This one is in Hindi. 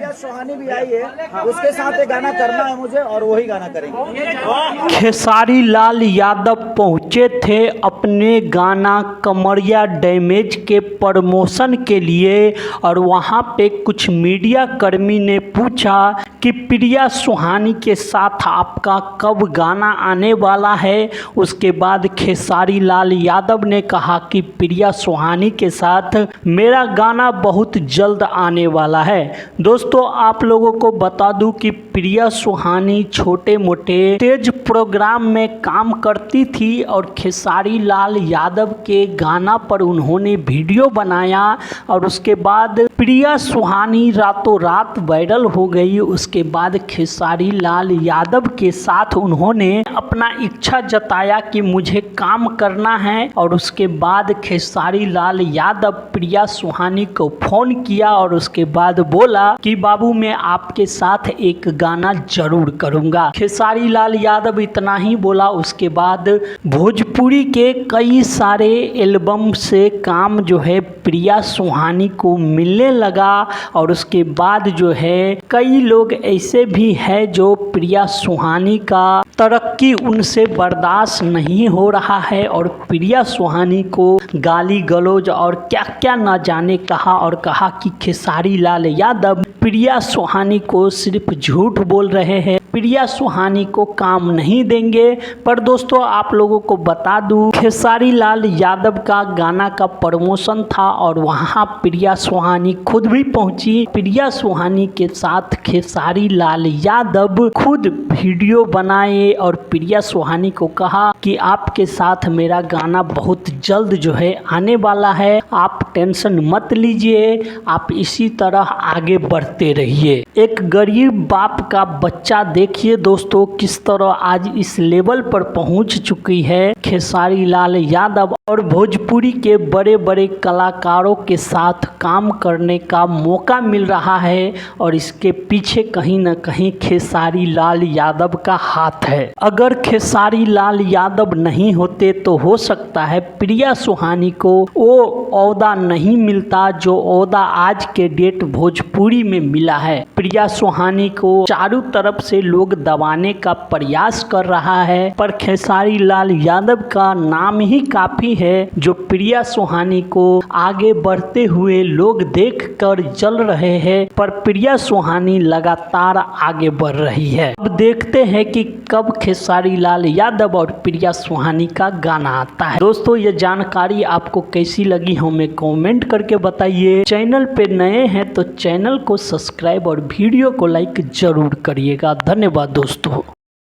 प्रिया सुहानी भी आई है, उसके साथ एक गाना करना है मुझे और वही गाना करेंगे। खेसारी लाल यादव पहुंचे थे अपने गाना कमरिया डैमेज के प्रमोशन के लिए और वहां पे कुछ मीडिया कर्मी ने पूछा कि प्रिया सुहानी के साथ आपका कब गाना आने वाला है। उसके बाद खेसारी लाल यादव ने कहा कि प्रिया सुहानी के साथ मेरा गाना बहुत जल्द आने वाला है। दोस्तों आप लोगों को बता दूं कि प्रिया सुहानी छोटे मोटे स्टेज प्रोग्राम में काम करती थी और खेसारी लाल यादव के गाना पर उन्होंने वीडियो बनाया और उसके बाद प्रिया सुहानी रातों रात वायरल हो गई। उसके बाद खेसारी लाल यादव के साथ उन्होंने अपना इच्छा जताया कि मुझे काम करना है और उसके बाद खेसारी लाल यादव प्रिया सुहानी को फोन किया और उसके बाद बोला कि बाबू मैं आपके साथ एक गाना जरूर करूंगा। खेसारी लाल यादव इतना ही बोला, उसके बाद भोजपुरी के कई सारे एल्बम से काम जो है प्रिया सुहानी को मिलने लगा और उसके बाद जो है कई लोग ऐसे भी हैं जो प्रिया सुहानी का तरक्की उनसे बर्दाश्त नहीं हो रहा है और प्रिया सुहानी को गाली गलौज और क्या क्या न जाने कहा और कहा कि खेसारी लाल यादव प्रिया सुहानी को सिर्फ झूठ बोल रहे हैं, प्रिया सुहानी को काम नहीं देंगे। पर दोस्तों आप लोगों को बता दूं खेसारी लाल यादव का गाना का प्रमोशन था और वहां प्रिया सुहानी खुद भी पहुंची। प्रिया सुहानी के साथ खेसारी लाल यादव खुद वीडियो बनाए और प्रिया सुहानी को कहा कि आपके साथ मेरा गाना बहुत जल्द जो है आने वाला है, आप टेंशन मत लीजिए, आप इसी तरह आगे बढ़ते रहिए। एक गरीब बाप का बच्चा देखिए दोस्तों किस तरह आज इस लेवल पर पहुंच चुकी है। खेसारी लाल यादव और भोजपुरी के बड़े बड़े कलाकारों के साथ काम करने का मौका मिल रहा है और इसके पीछे कहीं ना कहीं खेसारी लाल यादव का हाथ है। अगर खेसारी लाल यादव नहीं होते तो हो सकता है प्रिया सुहानी को वो ओहदा नहीं मिलता जो ओहदा आज के डेट भोजपुरी में मिला है। प्रिया सुहानी को चारों तरफ से लोग दबाने का प्रयास कर रहा है पर खेसारी लाल यादव का नाम ही काफी है जो प्रिया सुहानी को आगे बढ़ते हुए लोग देखकर जल रहे हैं। पर प्रिया सुहानी लगातार आगे बढ़ रही है। अब देखते हैं कि कब खेसारी लाल यादव और प्रिया सुहानी का गाना आता है। दोस्तों ये जानकारी आपको कैसी लगी हमें कमेंट करके बताइए। चैनल पे नए हैं तो चैनल को सब्सक्राइब और वीडियो को लाइक जरूर करिएगा। धन्यवाद दोस्तों।